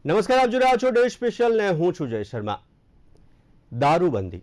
નમસ્કાર, આપ જોઈ રહ્યા છો ડે સ્પેશિયલ ને હું છું જય શર્મા। દારૂબંધી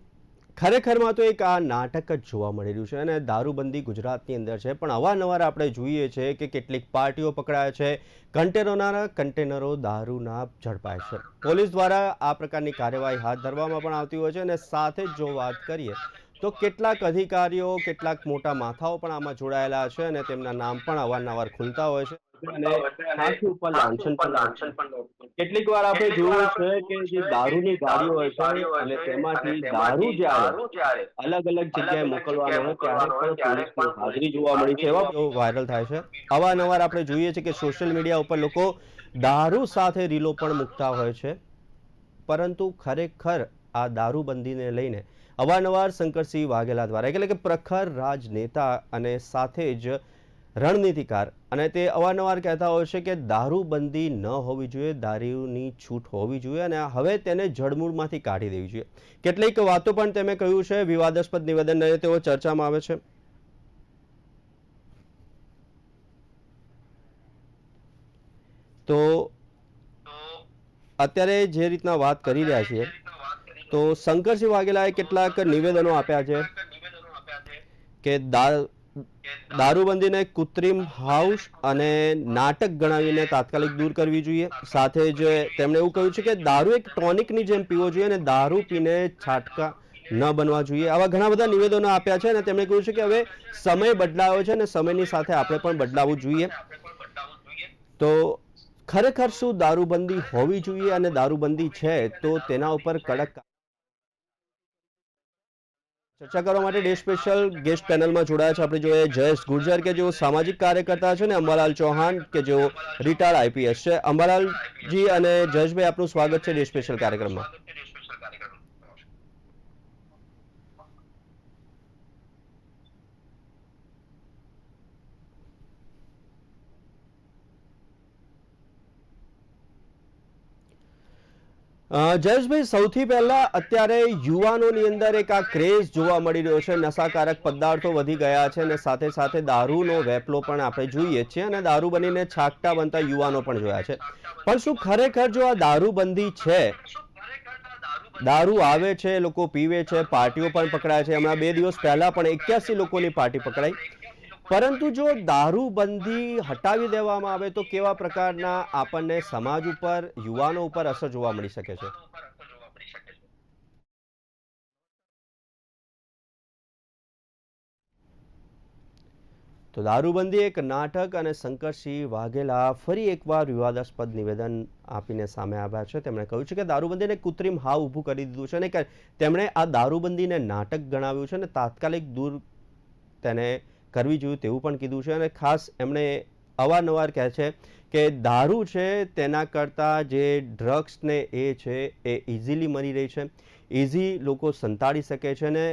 ખરેખરમાં તો એક આ નાટક જ જોવા મળી રહ્યું છે અને દારૂબંધી ગુજરાતની અંદર છે, પણ અવારનવાર આપણે જોઈએ છે કે કેટલીક પાર્ટીઓ પકડાય છે, કન્ટેનરો દારૂના ઝડપાય છે। પોલીસ દ્વારા આ પ્રકારની કાર્યવાહી હાથ ધરવામાં પણ આવતી હોય છે અને સાથે જ જો વાત કરીએ તો કેટલાક અધિકારીઓ, કેટલાક મોટા માથાઓ પણ આમાં જોડાયેલા છે અને તેમના નામ પણ અવારનવાર ખુલતા હોય છે અને ખાસી ઉપર લાંછન પણ લાગતું હોય છે। કેટલીક વાર આપણે જોયું છે કે જે દારૂની ગાડીઓ હોય છે અને તેમાંથી દારૂ જ્યારે અલગ અલગ જગ્યાએ મોકલવાનો હોય ત્યારે પણ પોલીસની હાજરી જોવા મળી છે, એવા વિડીયો વાયરલ થાય છે। અવારનવાર આપણે જોઈએ છે કે સોશિયલ મીડિયા ઉપર લોકો દારૂ સાથે રીલો પણ મૂકતા હોય છે, પરંતુ ખરેખર આ દારૂબંધીને લઈને અવારનવાર શંકરસિંહ વાઘેલા દ્વારા, એટલે કે પ્રખર રાજનેતા અને સાથે જ રણનીતિકાર, અને તે અવારનવાર કહેતા હોય છે કે દારૂબંધી ન હોવી જોઈએ, દારૂની છૂટ હોવી જોઈએ અને હવે તેને જડમૂળમાંથી કાઢી દેવી જોઈએ। કેટલીક વાતો પણ તેમણે કહ્યું છે, વિવાદાસ્પદ નિવેદન તેઓ ચર્ચામાં આવે છે। તો અત્યારે જે રીતના વાત કરી રહ્યા છીએ, તો શંકરસિંહ વાઘેલાએ કેટલાક નિવેદનો આપ્યા છે કે દારૂબંધીને કૃત્રિમ હાઉસ અને નાટક ગણાવીને તાત્કાલિક દૂર કરવી જોઈએ। સાથે જ તેમણે એવું કહ્યું છે કે દારૂ એક ટોનિકની જેમ પીવો જોઈએ અને દારૂ પીને છાટકા ન બનવા જોઈએ। આવા ઘણા બધા નિવેદનો આપ્યા છે અને તેમણે કહ્યું છે કે હવે સમય બદલાયો છે અને સમયની સાથે આપણે પણ બદલાવવું જોઈએ। તો ખરેખર શું દારૂબંધી હોવી જોઈએ અને દારૂબંધી છે તો તેના ઉપર કડક ચર્ચા કરવા માટે ડે સ્પેશિયલ ગેસ્ટ પેનલમાં જોડાયા છે આપણી જોડે જયેશ ગુર્જર કે જેઓ સામાજિક કાર્યકર્તા છે, અને અંબાલાલ ચૌહાણ કે જેઓ રિટાયર્ડ આઈપીએસ છે। અંબાલાલજી અને જયેશભાઈ, આપનું સ્વાગત છે ડે સ્પેશિયલ કાર્યક્રમમાં। જયેશભાઈ, સૌથી પહેલા અત્યારે યુવાનોની અંદર એક આ ક્રેઝ જોવા મળી રહ્યો છે, નશાકારક પદાર્થો વધી ગયા છે અને સાથે સાથે દારૂનો વેપલો પણ આપણે જોઈએ છીએ અને દારૂ બનીને છાકટા બનતા યુવાનો પણ જોયા છે। પણ શું ખરેખર જો આ દારૂબંધી છે, દારૂ આવે છે, લોકો પીવે છે, પાર્ટીઓ પણ પકડાય છે, હમણાં 2 દિવસ પહેલા પણ 81 લોકોની પાર્ટી પકડાઈ, પરંતુ જો દારૂબંધી હટાવી દેવામાં આવે તો કેવા પ્રકારના આપણને સમાજ ઉપર, યુવાનો ઉપર અસર જોવા મળી શકે છે? તો દારૂબંધી એક નાટક અને શંકરસિંહ વાઘેલા ફરી એકવાર વિવાદાસ્પદ નિવેદન આપીને સામે આવ્યા છે। તેમણે કહ્યું છે કે દારૂબંધીને કૃત્રિમ હાવ ઊભું કરી દીધું છે અને તેમણે આ દારૂબંધીને નાટક ગણાવ્યું છે અને તાત્કાલિક દૂર તેને કરવી જોઈએ તેવું પણ કીધું છે। અને ખાસ એમણે અવારનવાર કહે છે કે દારૂ છે તેના કરતાં જે ડ્રગ્સ ને એ છે એ ઇઝીલી મળી રહી છે, ઇઝી લોકો સંતાડી શકે છે અને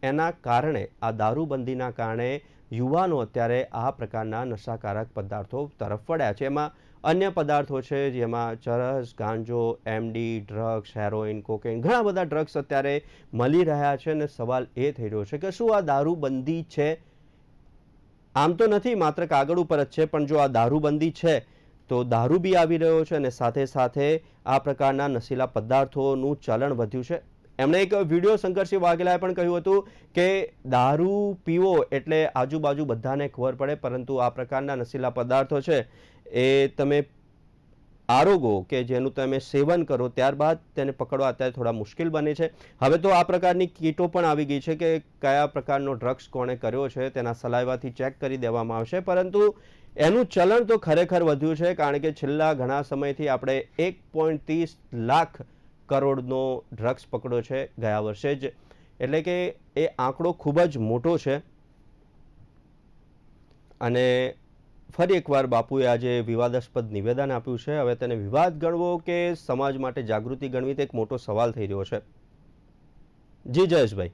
એના કારણે, આ દારૂબંધીના કારણે યુવાનો અત્યારે આ પ્રકારના નશાકારક પદાર્થો તરફ વળ્યા છે। એમાં અન્ય પદાર્થો છે જેમાં ચરસ, ગાંજો, એમડી, ડ્રગ્સ, હેરોઇન, કોકેન, ઘણા બધા ડ્રગ્સ અત્યારે મળી રહ્યા છે અને સવાલ એ થઈ રહ્યો છે કે શું આ દારૂબંધી છે? આમ તો નથી, માત્ર કાગળ ઉપર જ છે, પણ જો આ દારૂબંધી છે તો દારૂ બી આવી રહ્યો છે અને સાથે સાથે આ પ્રકારના નશીલા પદાર્થોનું ચલણ વધ્યું છે। એમણે એક વિડીયો શંકરસિંહ વાઘેલાએ પણ કહ્યું હતું કે દારૂ પીવો એટલે આજુબાજુ બધાને ખબર પડે, પરંતુ આ પ્રકારના નશીલા પદાર્થો છે એ તમે આરોગો કે જેનું તમે સેવન કરો ત્યારબાદ તેને પકડવા અત્યારે થોડા મુશ્કેલ બને છે। હવે તો આ પ્રકારની કીટો પણ આવી ગઈ છે કે કયા પ્રકારનો ડ્રગ્સ કોણે કર્યો છે તેના સલાઈવાથી ચેક કરી દેવામાં આવશે, પરંતુ એનું ચલણ તો ખરેખર વધ્યું છે, કારણ કે છેલ્લા ઘણા સમયથી આપણે 1.30 લાખ કરોડનો ડ્રગ્સ પકડ્યો છે ગયા વર્ષે જ, એટલે કે એ આંકડો ખૂબ જ મોટો છે। અને ફરી એકવાર બાપુએ આજે વિવાદાસ્પદ નિવેદન આપ્યું છે। હવે તેને વિવાદ ગણવો કે સમાજ માટે જાગૃતિ ગણવી તે એક મોટો સવાલ થઈ રહ્યો છે। જી જયેશભાઈ।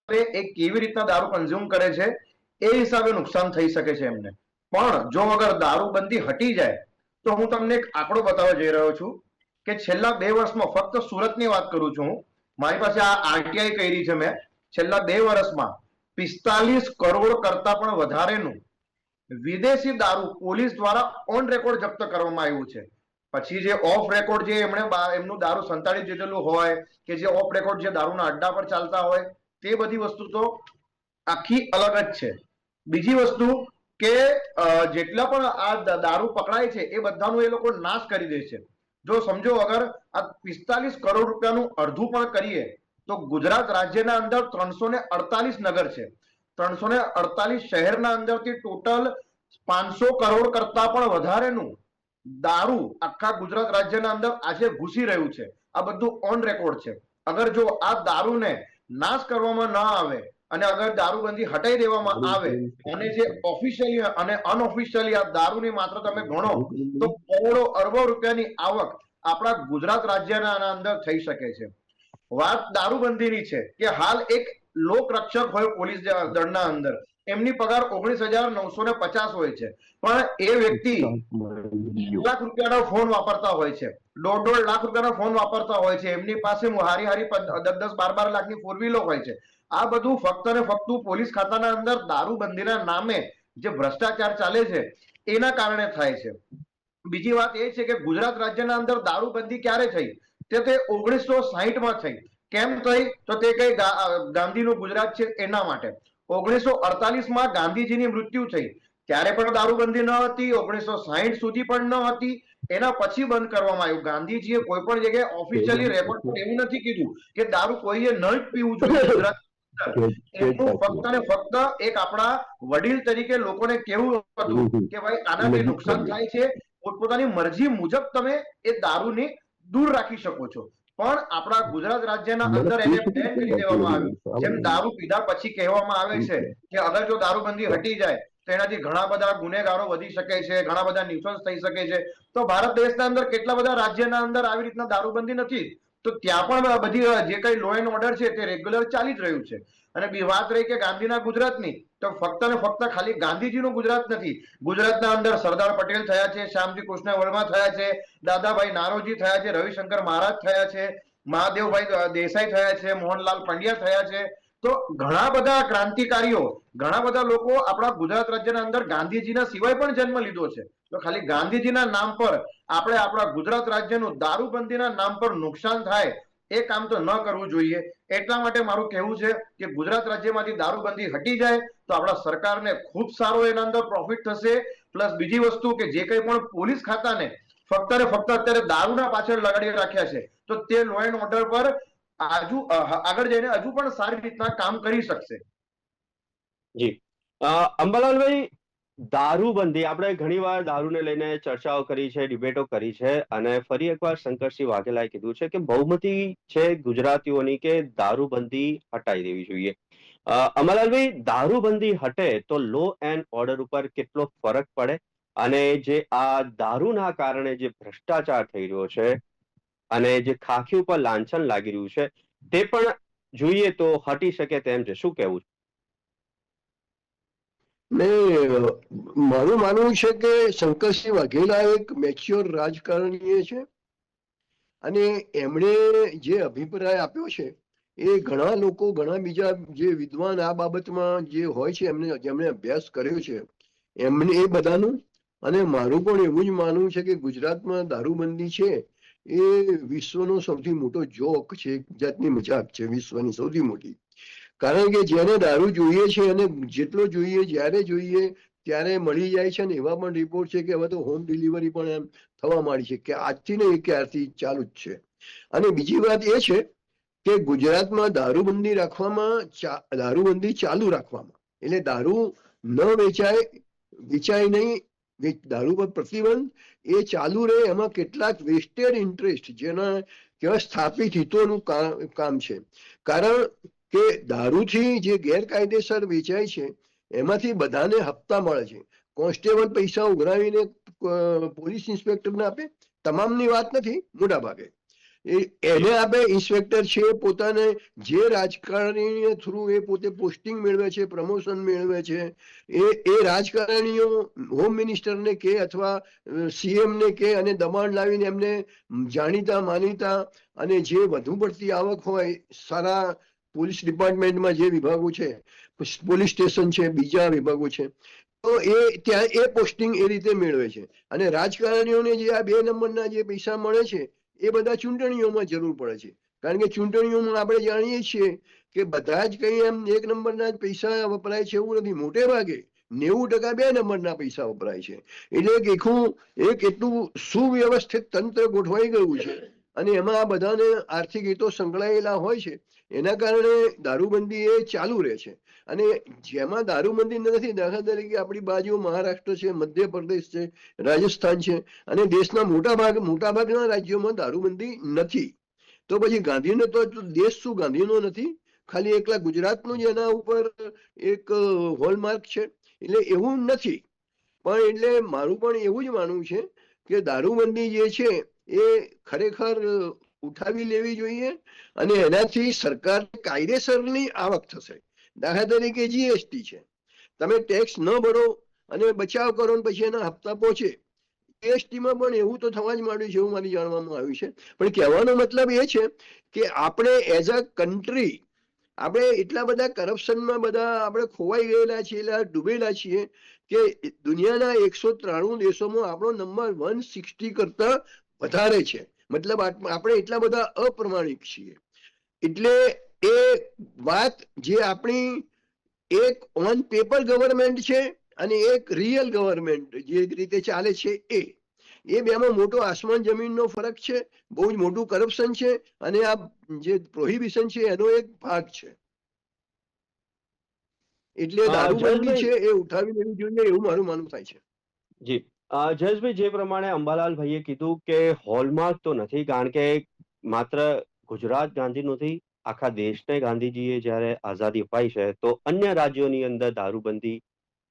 એ કેવી રીતના દારૂ કન્ઝ્યુમ કરે છે એ હિસાબે નુકસાન થઈ શકે છે એમને. પણ જો અગર દારૂબંધી હટી જાય તો હું તમને એક આંકડો બતાવવા જઈ રહ્યો છું કે છેલ્લા 2 વર્ષમાં, ફક્ત સુરતની વાત કરું છું હું, મારી પાસે આ આરટીઆઈ કરી છે મેં, છેલ્લા 2 વર્ષમાં 45 કરોડ કરતા પણ વધારેનું વિદેશી દારૂ પોલીસ દ્વારા ઓન રેકોર્ડ જપ્ત કરવામાં આવ્યું છે. પછી જે ઓફ રેકોર્ડ જે એમનું દારૂ સંતાડી દીધેલું હોય કે જે ઓફ રેકોર્ડ જે દારૂના અડ્ડા પર ચાલતા હોય તે બધી વસ્તુ તો આખી અલગ જ છે. બીજી વસ્તુ કે જેટલા પણ આ દારૂ પકડાય છે એ બધાનો એ લોકો નાશ કરી દે છે. જો સમજો અગર આ 45 કરોડ રૂપિયાનું અડધું પણ કરીએ તો ગુજરાત રાજ્યના અંદર 348 નગર છે. 348 શહેરના અંદરથી ટોટલ 500 કરોડ કરતા પણ વધારેનું દારૂ આખા ગુજરાત રાજ્યના અંદર આજે ઘૂસી રહ્યું છે. આ બધું ઓન રેકોર્ડ છે. અગર જો આ દારૂને નાશ કરવામાં ન આવે અને અગર દારૂબંધી હટાઈ દેવામાં આવે અને જે ઓફિશિયલી અને અનઓફિશિયલી આ દારૂની માત્ર તમે ગણો તો કરોડો અરબો રૂપિયાની આવક આપણા ગુજરાત રાજ્યના અંદર થઈ શકે છે. વાત દારૂબંધીની છે કે હાલ એક લોક રક્ષક હોય પોલીસ દળના અંદર, એમની પગાર 19,950 હોય છે, પણ એ વ્યક્તિ લાખ રૂપિયાનો ફોન વાપરતા હોય છે, 1.5 લાખ રૂપિયાનો ફોન વાપરતા હોય છે, એમની પાસે હારી 10-12 લાખની ફોર વ્હીલો હોય છે. આ બધું ફક્ત ને ફક્ત પોલીસ ખાતાના અંદર દારૂબંધીના નામે જે ભ્રષ્ટાચાર ચાલે છે એના કારણે થાય છે. બીજી વાત એ છે કે ગુજરાત રાજ્યના અંદર દારૂબંધી ક્યારે થઈ? તે 1960માં થઈ. કેમ થઈ? તો તે કઈ ગાંધીનું ગુજરાત છે એના માટે. 1948માં ગાંધીજીની મૃત્યુ થઈ, ત્યારે પણ દારૂબંધી ન હતી. 1960 સુધી પણ ન હતી. એના પછી બંધ કરવામાં આવ્યું. ગાંધીજીએ કોઈ પણ જગ્યાએ ઓફિશિયલી રેકોર્ડ પર એવું નથી કીધું કે દારૂ કોઈએ ન જ પીવું જોઈએ ગુજરાત. એમનું ફક્ત ને ફક્ત એક આપણા વડીલ તરીકે લોકોને કેવું હતું કે ભાઈ આનાથી નુકસાન થાય છે, પોતપોતાની મરજી મુજબ તમે એ દારૂને દૂર રાખી શકો છો. પણ આપણા ગુજરાત રાજ્યના અંદર એને બેન કરી દેવામાં આવ્યું. જેમ દારૂ પીધા પછી કહેવામાં આવે છે કે અગર જો દારૂબંધી હટી જાય તો એનાથી ઘણા બધા ગુનેગારો વધી શકે છે, ઘણા બધા ન્યુસન્સ થઈ શકે છે. તો ભારત દેશના અંદર કેટલા બધા રાજ્યના અંદર આવી રીતના દારૂબંધી નથી, તો ત્યાં પણ બધી જે કઈ લો એન્ડ ઓર્ડર છે તે રેગ્યુલર ચાલી જ રહ્યું છે. અને વાત રહી કે ગાંધીના ગુજરાતની, તો ફક્ત ને ફક્ત ખાલી ગાંધીજીનું ગુજરાત નથી. ગુજરાતના અંદર સરદાર પટેલ થયા છે, શ્યામજી કૃષ્ણ વર્મા થયા છે, દાદાભાઈ નારોજી થયા છે, રવિશંકર મહારાજ થયા છે, મહાદેવભાઈ દેસાઈ થયા છે, મોહનલાલ પંડ્યા થયા છે. તો ઘણા બધા ક્રાંતિકારીઓ, ઘણા બધા લોકો આપણા ગુજરાત રાજ્યના અંદર ગાંધીજીના સિવાય પણ જન્મ લીધો છે. તો ખાલી ગાંધીજીના નામ પર આપણે આપણા ગુજરાત રાજ્યનું દારૂબંધીના નામ પર નુકસાન થાય એ કામ તો ન કરવું જોઈએ. એટલા માટે મારું કહેવું છે કે ગુજરાત રાજ્યમાંથી દારૂબંધી હટી જાય તો આપણા સરકારને ખૂબ સારો એના અંદર પ્રોફિટ થશે. પ્લસ બીજી વસ્તુ કે જે કંઈ પણ પોલીસ ખાતાને ફક્ત ને ફક્ત અત્યારે દારૂના પાછળ લગાડી રાખ્યા છે, તો તે લો એન્ડ ઓર્ડર પર આગળ જઈને હજુ પણ સારી રીતના કામ કરી શકશે. જી, અંબાલાલભાઈ, દારૂબંધી, આપણે ઘણીવાર દારૂને લઈને ચર્ચાઓ કરી છે, ડિબેટો કરી છે, અને ફરી એકવાર શંકરસિંહ વાઘેલાએ કીધું છે કે બહુમતી છે ગુજરાતીઓની કે દારૂબંધી હટાઈ દેવી જોઈએ. અંબાલાલભાઈ, દારૂબંધી હટે તો લો એન્ડ ઓર્ડર ઉપર કેટલો ફરક પડે, અને જે આ દારૂના કારણે જે ભ્રષ્ટાચાર થઈ રહ્યો છે અને જે ખાખી ઉપર લાંછન લાગી રહ્યું છે તે પણ જોઈએ તો હટી શકે તેમ છે. શું કહેવું છે? મારું માનવું છે કે શંકરસિંહ વાઘેલા એક મેચ્યોર રાજકારણીય છે, અને એમણે જે અભિપ્રાય આપ્યો છે એ ઘણા લોકો, ઘણા બીજા જે વિદ્વાન આ બાબતમાં જે હોય છે, જેમણે અભ્યાસ કર્યો છે એમને એ બધાનું. અને મારું પણ એવું જ માનવું છે કે ગુજરાતમાં દારૂબંધી છે એ વિશ્વનો સૌથી મોટો જોક છે, એક જાતની મજાક છે, વિશ્વની સૌથી મોટી. કારણ કે જેને દારૂ જોઈએ છે અને જેટલો જોઈએ, જ્યારે જોઈએ ત્યારે મળી જાય છે, ને એવા પણ રિપોર્ટ છે કે હવે તો હોમ ડિલિવરી પણ એમ થવા માંડી છે, કે આજથી ને ક્યારથી ચાલુ જ છે. અને બીજી વાત એ છે કે ગુજરાતમાં દારૂબંધી રાખવામાં, દારૂબંધી ચાલુ રાખવામાં, એટલે દારૂ ન વેચાય, વેચાય નહીં, દારૂ પર પ્રતિબંધ એ ચાલુ રહે, એમાં કેટલાક વેસ્ટેડ ઇન્ટરેસ્ટ, જેના કહેવાય સ્થાપિત હિતોનું કામ છે. કારણ કે દારૂથી જે ગેરકાયદેસર વેચાય છે એમાંથી બધાને હપ્તા મળે છે. કોન્સ્ટેબલ પૈસા ઉઘરાવીને પોલીસ ઇન્સ્પેક્ટરને આપે, તમામની વાત નથી, મોટા ભાગે. એને આપે. ઇન્સ્પેક્ટર છે પોતાને જે રાજકારણી થ્રુ એ પોતે પોસ્ટિંગ મેળવે છે, પ્રમોશન મેળવે છે, એ રાજકારણીઓ હોમ મિનિસ્ટરને કે અથવા સીએમ ને કે અને દબાણ લાવીને એમને જાણીતા માનીતા અને જે વધુ પડતી આવક હોય સારા પોલીસ ડિપાર્ટમેન્ટમાં જે વિભાગો છે, પોલીસ સ્ટેશન છે, બીજા વિભાગો છે, તો એ ત્યાં એ પોસ્ટિંગ એ રીતે મેળવે છે. અને રાજકારણીઓને જે આ 2 નંબરના જે પૈસા મળે છે એ બધા ચૂંટણીઓમાં જરૂર પડે છે. કારણ કે ચૂંટણીઓમાં આપણે જાણીએ છીએ કે બધા જ કઈ એમ 1 નંબરના જ પૈસા વપરાય છે એવું નથી. મોટે ભાગે 90% 2 નંબરના પૈસા વપરાય છે. એટલે એક એટલું સુવ્યવસ્થિત તંત્ર ગોઠવાઈ ગયું છે અને એમાં આ બધાને આર્થિક હિતો સંકળાયેલા હોય છે. એના કારણે દારૂબંધી એ ચાલુ રહે છે. અને જેમાં દારૂબંધી નથી, દાખલા તરીકે આપણી બાજુ મહારાષ્ટ્ર છે, મધ્યપ્રદેશ છે, રાજસ્થાન છે અને દેશના મોટાભાગના રાજ્યોમાં દારૂબંધી નથી. તો પછી ગાંધીનો તો દેશ શું ગાંધીનો નથી? ખાલી એકલા ગુજરાતનું જ એના ઉપર એક હોલમાર્ક છે? એટલે એવું નથી. પણ એટલે મારું પણ એવું જ માનવું છે કે દારૂબંધી જે છે એ ખરેખર ઉઠાવી લેવી જોઈએ અને એનાથી સરકાર કાયદેસરની આવક થશે. દાખલા તરીકે જીએસટી છે, તમે ટેક્સ ન ભરો અને બચાવ કરો ને પછી એના હપ્તા પહોંચે. જીએસટીમાં પણ એવું તો થવા જ માંડ્યું છે એવું મારી જાણવામાં આવ્યું છે. પણ કહેવાનો મતલબ એ છે કે આપણે એઝ અ કન્ટ્રી આપણે એટલા બધા કરપ્શનમાં બધા આપણે ખોવાઈ ગયેલા છીએ, એટલા ડૂબેલા છીએ કે દુનિયાના 193 દેશોમાં આપણો નંબર 160 કરતા વધારે છે. મતલબ આપણે એટલા બધા અપ્રમાણિક છીએ. એટલે એ વાત જે આપણી એક ઓન પેપર ગવર્મેન્ટ છે અને એક રિયલ ગવર્મેન્ટ જે રીતે ચાલે છે એ બેમાં મોટો આસમાન જમીનનો ફરક છે. બહુ જ મોટું કરપ્શન છે અને આ જે પ્રોહિબિશન છે એનો એક ભાગ છે. એટલે દારૂબંધી છે એ ઉઠાવી લેવી જોઈએ એવું મારું માનવું થાય છે. જી જયેશભાઈ, જે પ્રમાણે અંબાલાલ ભાઈએ કીધું કે હોલમાર્ક તો નથી, કારણ કે માત્ર ગુજરાત ગાંધી નથી, આખા દેશને ગાંધીજીએ જ્યારે આઝાદી અપાઈ છે તો અન્ય રાજ્યોની અંદર દારૂબંધી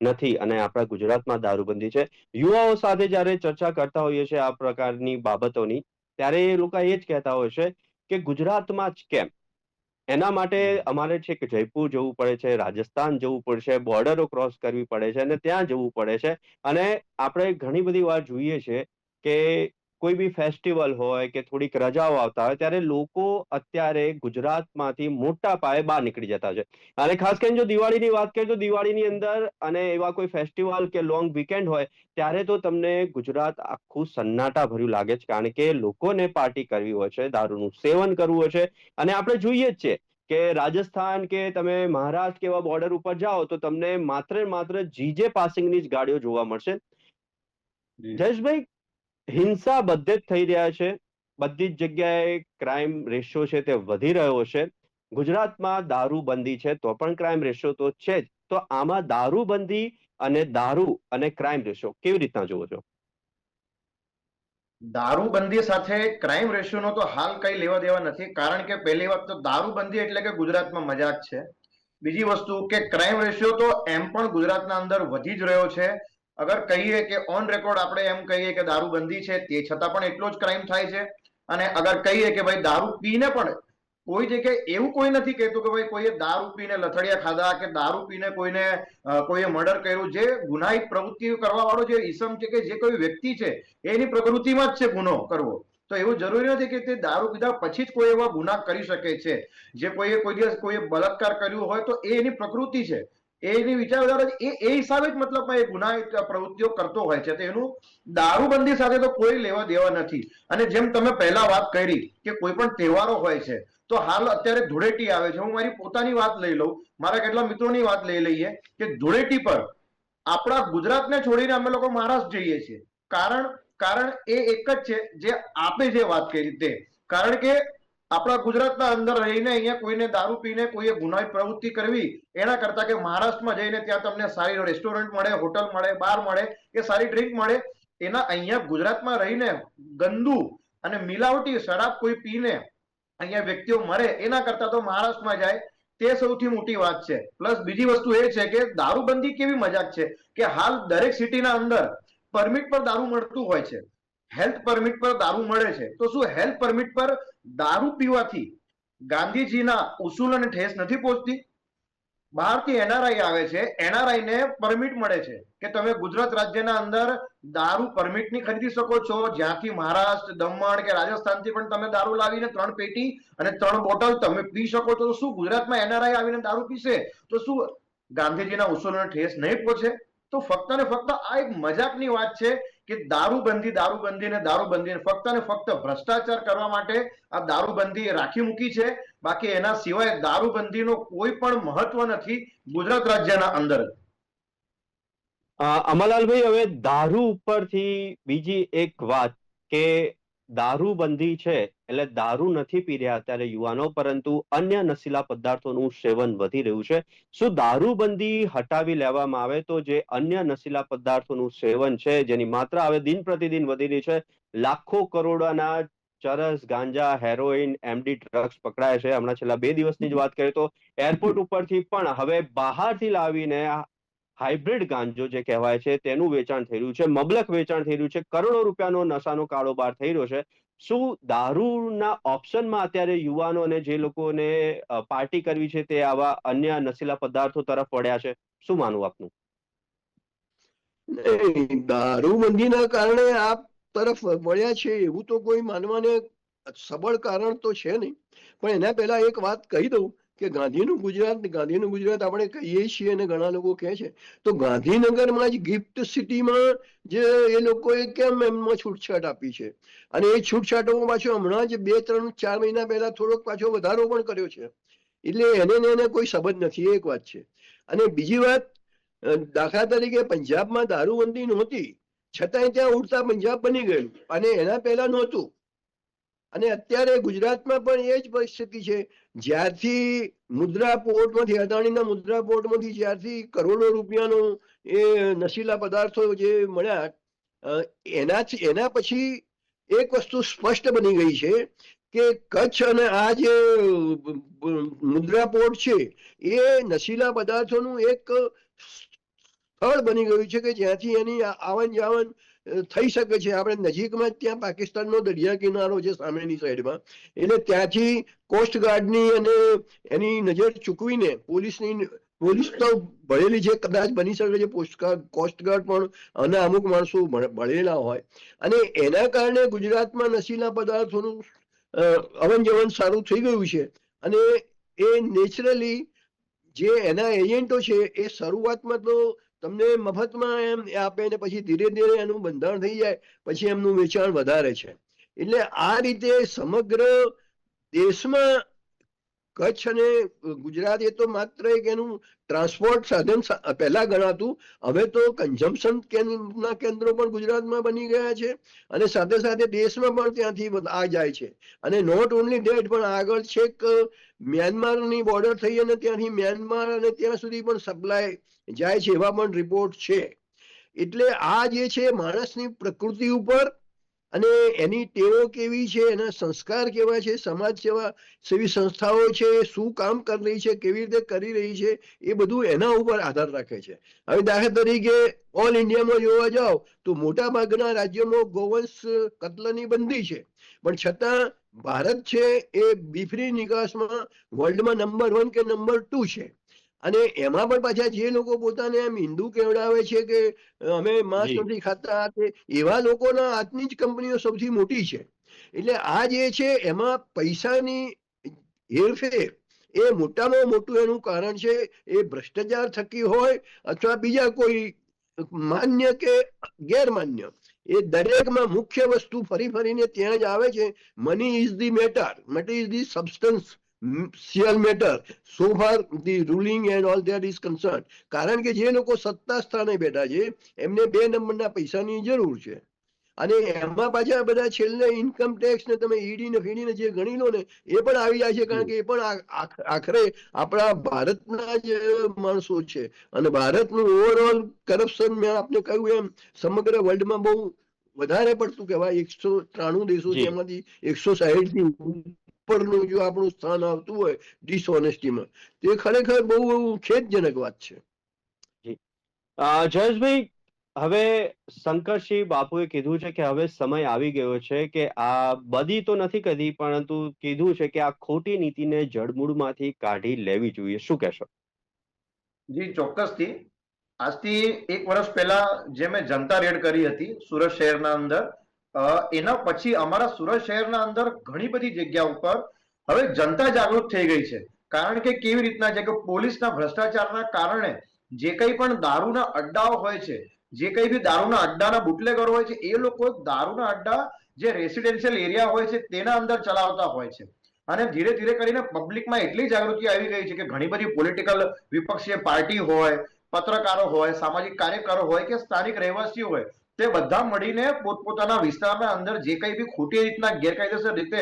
નથી અને આપણા ગુજરાતમાં દારૂબંધી છે. યુવાઓ સાથે જ્યારે ચર્ચા કરતા હોઈએ છીએ આ પ્રકારની બાબતોની, ત્યારે એ લોકો એ જ કહેતા હોય છે કે ગુજરાતમાં જ કેમ? એના માટે અમારે છેક જયપુર જવું પડે છે, રાજસ્થાન જવું પડશે, બોર્ડરો ક્રોસ કરવી પડે છે અને ત્યાં જવું પડે છે. અને આપણે ઘણી બધી વાર જોઈએ છે કે કોઈ બી ફેસ્ટિવલ હોય કે થોડીક રજાઓ આવતા હોય ત્યારે લોકો અત્યારે ગુજરાતમાંથી મોટા પાયે બહાર નીકળી જતા છે. અને ખાસ કરીને જો દિવાળીની વાત કરીએ તો દિવાળીની અંદર અને એવા કોઈ ફેસ્ટિવલ કે લોંગ વીકેન્ડ હોય ત્યારે તો તમને ગુજરાત આખું સન્નાટા ભર્યું લાગે છે, કારણ કે લોકોને પાર્ટી કરવી હોય છે, દારૂનું સેવન કરવું હોય છે. અને આપણે જોઈએ જ છે કે રાજસ્થાન કે તમે મહારાષ્ટ્ર કે એવા બોર્ડર ઉપર જાઓ તો તમને માત્ર ને માત્ર જીજે પાસિંગની જ ગાડીઓ જોવા મળશે. જયેશભાઈ, હિંસા બધે જ થઈ રહ્યા છે, બધી જ જગ્યાએ ક્રાઇમ રેશિયો છે તે વધી રહ્યો છે. ગુજરાતમાં દારૂબંધી છે તો પણ ક્રાઇમ રેશિયો તો છે જ. તો આમાં દારૂબંધી અને દારૂ અને ક્રાઇમ રેશિયો કેવી રીતના જોવો છો? દારૂબંધી સાથે ક્રાઇમ રેશિયોનો તો હાલ કઈ લેવા દેવા નથી. કારણ કે પહેલી વાત તો દારૂબંધી એટલે કે ગુજરાતમાં મજાક છે. બીજી વસ્તુ કે ક્રાઇમ રેશિયો તો એમ પણ ગુજરાતના અંદર વધી જ રહ્યો છે. અગર કહીએ કે ઓન રેકોર્ડ આપણે એમ કહીએ કે દારૂબંધી છે તે છતાં પણ એટલો જ ક્રાઇમ થાય છે. અને અગર કહીએ કે ભાઈ દારૂ પીને પણ કોઈ જગ્યાએ એવું કોઈ નથી કહેતું કે ભાઈ કોઈએ દારૂ પીને લથડિયા ખાધા કે દારૂ પીને કોઈએ મર્ડર કર્યું. જે ગુનાહિત પ્રવૃત્તિ કરવા વાળો જે ઈસમ છે કે જે કોઈ વ્યક્તિ છે એની પ્રકૃતિમાં જ છે ગુનો કરવો. તો એવું જરૂરી નથી કે તે દારૂ પીધા પછી જ કોઈ એવા ગુના કરી શકે છે. જે કોઈ દિવસ કોઈ બળાત્કાર કર્યું હોય તો એ એની પ્રકૃતિ છે, એની વિચારધારા એ હિસાબે જ મતલબ એ ગુનાહિત પ્રવૃત્તિઓ કરતો હોય છે. તો એનું દારૂબંધી સાથે તો કોઈ લેવા દેવા નથી. અને જેમ તમે પહેલા વાત કરી કે કોઈ પણ તહેવારો હોય છે, તો હાલ અત્યારે ધૂળેટી આવે છે. હું મારી પોતાની વાત લઈ લઉં, મારા કેટલા મિત્રોની વાત લઈ લઈએ કે ધૂળેટી પર આપણા ગુજરાતને છોડીને અમે લોકો મહારાષ્ટ્ર જઈએ છીએ. કારણ એ એક જ છે જે આપણે જે વાત કરી તે. કારણ કે આપણા ગુજરાતના અંદર રહીને અહીંયા કોઈને દારૂ પીને કોઈએ ગુનાહિત પ્રવૃત્તિ કરવી એના કરતા કે મહારાષ્ટ્રમાં જઈને ત્યાં તમને સારી રેસ્ટોરન્ટ મળે, હોટલ મળે, બાર મળે કે સારી ડ્રિંક મળે, એના અહીંયા ગુજરાતમાં રહીને ગંદુ અને મિલાવટી શરાબ કોઈ પીને અહીંયા વ્યક્તિઓ મરે એના કરતા તો મહારાષ્ટ્રમાં જાય તે સૌથી મોટી વાત છે. પ્લસ બીજી વસ્તુ એ છે કે દારૂબંધી કેવી મજાક છે કે હાલ દરેક સિટીના અંદર પરમિટ પર દારૂ મળતું હોય છે. હેલ્થ પરમિટ પર દારૂ મળે છે, તો શું હેલ્થ પરમિટ પર દારૂ પીવાથી ગાંધીજીના ઉસૂલ અને ઠેસ નથી પહોંચતી? બહારથી એનઆરઆઈ આવે છે, એનઆરઆઈ ને પરમિટ મળે છે કે તમે ગુજરાત રાજ્યના અંદર દારૂ પરમિટની ખરીદી શકો છો, જ્યાંથી મહારાષ્ટ્ર, દમણ કે રાજસ્થાનથી પણ તમે દારૂ લાવીને 3 પેટી અને 3 બોટલ તમે પી શકો છો. તો શું ગુજરાતમાં એનઆરઆઈ આવીને દારૂ પીશે તો શું ગાંધીજીના ઉસૂલોને ઠેસ નહીં પહોંચે? તો ફક્ત ને ફક્ત આ એક મજાકની વાત છે કે દારૂબંધી ફક્ત ને ફક્ત ભ્રષ્ટાચાર કરવા માટે આ દારૂબંધી રાખી મૂકી છે. બાકી એના સિવાય દારૂબંધીનો કોઈ પણ મહત્વ નથી ગુજરાત રાજ્યના અંદર. અમરલાલભાઈ, હવે દારૂ ઉપરથી બીજી એક વાત કે દારૂબંધી છે એટલે દારૂ નથી પી રહ્યા અત્યારે યુવાનો, પરંતુ અન્ય નશીલા પદાર્થોનું સેવન વધી રહ્યું છે. શું દારૂબંધી હટાવી લેવામાં આવે તો જે અન્ય નશીલા પદાર્થોનું સેવન છે, જેની માત્રા હવે દિન પ્રતિદિન વધી રહી છે, લાખો કરોડોના ચરસ, ગાંજા, હેરોઇન, એમડી ડ્રગ્સ પકડાય છે. હમણાં છેલ્લા 2 દિવસની જ વાત કરીએ તો એરપોર્ટ ઉપરથી પણ હવે બહારથી લાવીને હાઇબ્રિડ ગાંજો જે કહેવાય છે તેનું વેચાણ થઈ રહ્યું છે, મબલક વેચાણ થઈ રહ્યું છે, કરોડો રૂપિયાનો નશાનો કારોબાર થઈ રહ્યો છે. શું દારૂના ઓપ્શનમાં અત્યારે યુવાનો અને જે લોકોને પાર્ટી કરવી છે તે આવા અન્ય નશીલા પદાર્થો તરફ વળ્યા છે? શું માનવું આપનું? દારૂબંધીના કારણે આ તરફ વળ્યા છે એવું તો કોઈ માનવાને સબળ કારણ તો છે નહીં. પણ એના પહેલા એક વાત કહી દઉં કે ગાંધીનું ગુજરાત આપણે કહીએ છીએ અને ઘણા લોકો કહે છે, તો ગાંધીનગરમાં જ ગિફ્ટ સિટીમાં જે એ લોકોએ કેમ એમાં છૂટછાટ આપી છે, અને એ છૂટછાટોમાં પાછો હમણાં જ 2, 3, 4 મહિના પહેલા થોડોક પાછો વધારો પણ કર્યો છે. એટલે એને કોઈ સંબંધ નથી, એક વાત છે. અને બીજી વાત, દાખલા તરીકે પંજાબમાં દારૂબંધી નહોતી છતાંય ત્યાં ઉડતા પંજાબ બની ગયું, અને એના પહેલા નહોતું. અને અત્યારે ગુજરાતમાં પણ એ જ પરિસ્થિતિ છે. જ્યારથી મુદ્રા પોર્ટમાંથી, અદાણીના મુદ્રા પોર્ટમાંથી જ્યારથી કરોડો રૂપિયાનો એ નશીલા પદાર્થો જે મળ્યા, એના પછી એક વસ્તુ સ્પષ્ટ બની ગઈ છે કે કચ્છ અને આ જે મુદ્રા પોર્ટ છે એ નશીલા પદાર્થોનું એક સ્થળ બની ગયું છે કે જ્યાંથી એની આવન જાવન થઈ શકે છે. આપણે નજીકમાં જ ત્યાં પાકિસ્તાનનો દરિયા કિનારો છે સામેની સાઈડમાં, એટલે ત્યાંથી કોસ્ટગાર્ડની અને એની નજર ચૂકવીને પોલીસ તો ભળેલી છે, કદાચ બની શકે છે કોસ્ટગાર્ડ પણ અને અમુક માણસો ભળેલા હોય, અને એના કારણે ગુજરાતમાં નશીલા પદાર્થોનું આવન જવન સારું થઈ ગયું છે. અને એ નેચરલી જે એના એજન્ટો છે એ શરૂઆતમાં તો તમને મફતમાં એમ આપે ને પછી ધીરે ધીરે એનું બંધારણ થઈ જાય, પછી એમનું વેચાણ વધારે છે. એટલે આ રીતે સમગ્ર દેશમાં કચ્છ અને ગુજરાત એ તો માત્ર એક એનું ટ્રાન્સપોર્ટ સાધન પહેલા ગણાતું, હવે તો કન્ઝમ્પશન ના કેન્દ્રો પણ ગુજરાતમાં બની ગયા છે, અને સાથે સાથે દેશમાં પણ ત્યાંથી આ જાય છે. અને નોટ ઓનલી ડેટ, પણ આગળ છેક મ્યાનમારની બોર્ડર થઈ અને ત્યાંથી મ્યાનમાર અને ત્યાં સુધી પણ સપ્લાય જાય છે, એવા પણ રિપોર્ટ છે. એટલે આ જે છે માણસની પ્રકૃતિ ઉપર અને એની ટેવો કેવી છે, એના સંસ્કાર કેવા છે, સમાજ સેવી સંસ્થાઓ છે શું કામ કરી રહી છે, કેવી રીતે કરી રહી છે, એ બધું એના ઉપર આધાર રાખે છે. હવે દાખલા તરીકે ઓલ ઇન્ડિયામાં જોવા જાઓ તો મોટા ભાગના રાજ્યોમાં ગોવંશ કત્લની બંધી છે, પણ છતાં ભારત છે એ બીફની નિકાસમાં વર્લ્ડમાં નંબર 1 કે નંબર 2 છે. અને એમાં પણ પાછા જે લોકો પોતાને એમ હિન્દુ કહેવડાવે છે કે અમે માંસ નથી ખાતા, એવા લોકોના હાથની જ કંપનીઓ સૌથી મોટી છે. એટલે આ જે છે એમાં પૈસાની હેરફેર એ મોટામાં મોટું એનું કારણ છે. એ ભ્રષ્ટાચાર થકી હોય અથવા બીજા કોઈ માન્ય કે ગેરમાન્ય, એ દરેકમાં મુખ્ય વસ્તુ ફરીને ત્યાં જ આવે છે. Money is the matter, money is the substance shall matter so far the ruling and all that is concerned. કારણ કે જે લોકો સત્તા સ્થાને બેઠા છે એમને 2 નંબરના પૈસાની જરૂર છે, અને એમાં પાછા બધા છેલ્લે ઇન્કમ ટેક્સ ને તમે ઈડી ને ફીડી ને જે ગણી લો ને એ પણ આવી જાય છે, કારણ કે એ પણ આખરે આપણા ભારતના જ માણસો છે. અને ભારતનું ઓવરઓલ કરપ્શન મેં આપને કહ્યું એમ સમગ્ર વર્લ્ડમાં બહુ વધારે પડતું કહેવાય. 193 દેશો છે, એમાંથી 160 થી ઉપરનું જો આપણું સ્થાન આવતું હોય ડિસઓનેસ્ટીમાં, તે ખરેખર બહુ ખેદજનક વાત છે. જયેશભાઈ, હવે શંકરસિંહ બાપુએ કીધું છે કે હવે સમય આવી ગયો છે કે આ બદી તો નથી કરી, પરંતુ કીધું છે કે આ ખોટી નીતિને જડમૂળમાંથી કાઢી લેવી જોઈએ. શું કહેશો? જી ચોક્કસથી. આજથી 1 વર્ષ પહેલા જે મેં જનતા રેડ કરી હતી સુરત શહેરના અંદર, એના પછી અમારા સુરત શહેરના અંદર ઘણી બધી જગ્યા ઉપર હવે જનતા જાગૃત થઈ ગઈ છે. કારણ કે કેવી રીતના છે કે પોલીસના ભ્રષ્ટાચારના કારણે જે કંઈ પણ દારૂના અડ્ડાઓ હોય છે, જે કંઈ બી દારૂના અડ્ડાના બુટલેગરો હોય છે, એ લોકો દારૂના અડ્ડા જે રેસિડેન્શિયલ એરિયા હોય છે તેના અંદર ચલાવતા હોય છે. અને ધીરે ધીરે કરીને પબ્લિકમાં એટલી જાગૃતિ આવી ગઈ છે કે ઘણી બધી પોલિટિકલ વિપક્ષીય પાર્ટી હોય, પત્રકારો હોય, સામાજિક કાર્યકરો હોય કે સ્થાનિક રહેવાસીઓ હોય, તે બધા મળીને પોતપોતાના વિસ્તારના અંદર જે કંઈ બી ખોટી રીતના ગેરકાયદેસર રીતે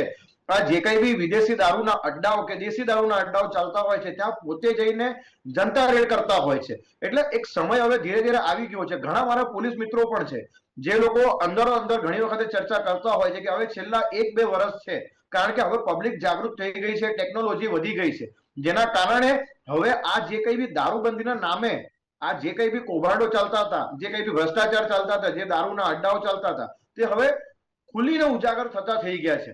આ જે કંઈ બી વિદેશી દારૂના અડ્ડાઓ કે દેશી દારૂના અડ્ડાઓ ચાલતા હોય છે ત્યાં પોતે જઈને જનતા રેડ કરતા હોય છે. એટલે એક સમય હવે ધીરે ધીરે આવી ગયો છે. ઘણા મારા પોલીસ મિત્રો પણ છે જે લોકો અંદરો અંદર ઘણી વખતે ચર્ચા કરતા હોય છે કે હવે છેલ્લા 1-2 વર્ષ છે, કારણ કે હવે પબ્લિક જાગૃત થઈ ગઈ છે, ટેકનોલોજી વધી ગઈ છે, જેના કારણે હવે આ જે કંઈ બી દારૂબંધીના નામે આ જે કંઈ બી કૌભાંડો ચાલતા હતા, જે કંઈ બી ભ્રષ્ટાચાર ચાલતા હતા, જે દારૂના અડ્ડાઓ ચાલતા હતા, તે હવે ખુલીને ઉજાગર થતા થઈ ગયા છે.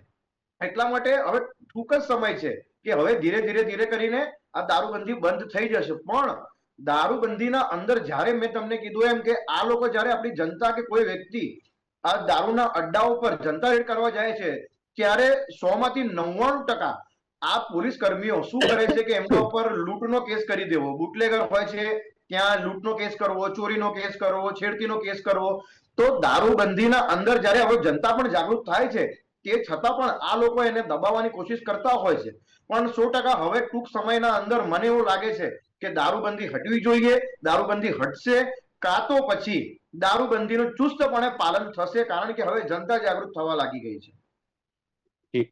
એટલા માટે હવે ટૂંક જ સમય છે કે હવે ધીરે કરીને આ દારૂબંધી બંધ થઈ જશે. પણ દારૂબંધીના અંદર જ્યારે મેં તમને કીધું એમ કે આ લોકો જ્યારે આપણી જનતા કે કોઈ વ્યક્તિ આ દારૂના અડ્ડાઓ પર જનતા રેડ કરવા જાય છે ત્યારે 100 માંથી 99% આ પોલીસ કર્મીઓ શું કરે છે કે એમના ઉપર લૂંટનો કેસ કરી દેવો. બુટલેગર હોય છે ત્યાં લૂંટનો કેસ કરવો, ચોરીનો કેસ કરવો, છેડતીનો કેસ કરવો. તો દારૂબંધીના અંદર જ્યારે હવે જનતા પણ જાગૃત થાય છે તે છતાં પણ આ લોકો એને દબાવવાની કોશિશ કરતા હોય છે. પણ 100% હવે ટૂંક સમયના અંદર મને એવું લાગે છે કે દારૂબંધી હટવી જોઈએ. દારૂબંધી હટશે કાં તો પછી દારૂબંધીનું ચુસ્તપણે પાલન થશે, કારણ કે હવે જનતા જાગૃત થવા લાગી ગઈ છે. જી.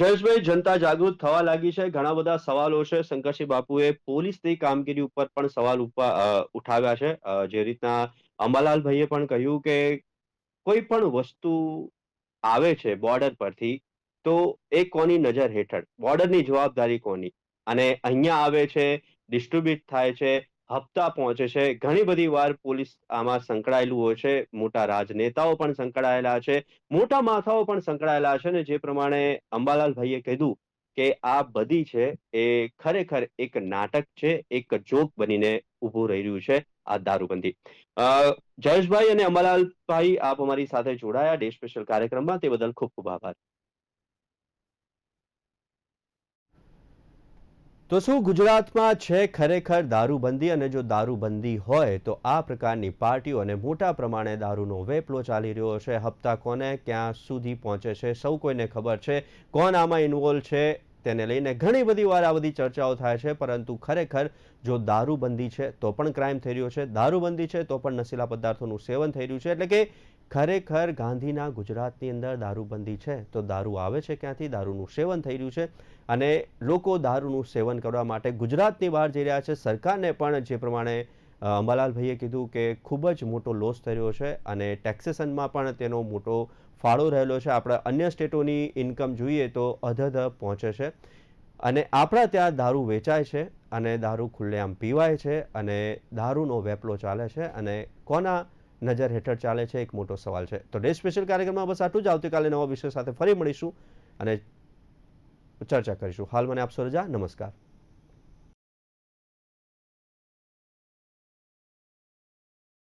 જયેશભાઈ, જનતા જાગૃત થવા લાગી છે. ઘણા બધા સવાલો છે. શંકરસિંહ બાપુએ પોલીસની કામગીરી ઉપર પણ સવાલ ઉઠાવ્યા છે. જે રીતના અંબાલાલભાઈએ પણ કહ્યું કે કોઈ પણ વસ્તુ આવે છે બોર્ડર પરથી, તો એ કોની નજર હેઠળ, બોર્ડરની જવાબદારી કોની, અને અહીંયા આવે છે, ડિસ્ટ્રીબ્યુટ થાય છે, હપ્તા પહોંચે છે. ઘણી બધી વાર પોલીસ આમાં સંકળાયેલું હોય છે, મોટા રાજનેતાઓ પણ સંકળાયેલા છે, મોટા માથાઓ પણ સંકળાયેલા છે. ને જે પ્રમાણે અંબાલાલભાઈએ કીધું કે આ બધી છે એ ખરેખર એક નાટક છે, એક જોક બનીને ઊભું રહી રહ્યું છે આ દારૂબંધી. જયેશભાઈ અને અંબાલાલભાઈ, આપ અમારી સાથે જોડાયા ડે સ્પેશિયલ કાર્યક્રમમાં, તે બદલ ખૂબ ખૂબ આભાર. તો શું ગુજરાતમાં છે ખરેખર દારૂબંધી? અને જો દારૂબંધી હોય તો આ પ્રકારની પાર્ટીઓ અને મોટા પ્રમાણે દારૂનો વેપલો ચાલી રહ્યો છે. હપ્તા કોને ક્યાં સુધી પહોંચે છે સૌ કોઈને ખબર છે. કોણ આમાં ઇન્વોલ્વ છે તેને લઈને ઘણી બધી વાર આ બધી ચર્ચાઓ થાય છે. પરંતુ ખરેખર જો દારૂબંધી છે તો પણ ક્રાઇમ થઈ રહ્યો છે, દારૂબંધી છે તો પણ નશીલા પદાર્થોનું સેવન થઈ રહ્યું છે. એટલે કે ખરેખર ગાંધીના ગુજરાતની અંદર દારૂબંધી છે તો દારૂ આવે છે ક્યાંથી, દારૂનું સેવન થઈ રહ્યું છે, અને લોકો દારૂનું સેવન કરવા માટે ગુજરાતની બહાર જઈ રહ્યા છે. સરકારને પણ જે પ્રમાણે અંબાલાલભાઈએ કીધું કે ખૂબ જ મોટો લોસ થઈ રહ્યો છે, અને ટેક્સેશનમાં પણ તેનો મોટો ફાળો રહેલો છે. આપણે અન્ય સ્ટેટોની ઇન્કમ જોઈએ તો અધધ પહોંચે છે, અને આપણા ત્યાં દારૂ વેચાય છે, અને દારૂ ખુલ્લેઆમ પીવાય છે, અને દારૂનો વેપલો ચાલે છે, અને કોના નજર હેઠળ ચાલે છે એક મોટો સવાલ છે. તો ડે સ્પેશિયલ કાર્યક્રમમાં બસ આટલું જ. આવતીકાલે નવા વિષય સાથે ફરી મળીશું અને ચર્ચા કરીશું. હાલ મને આપશો રજા. નમસ્કાર.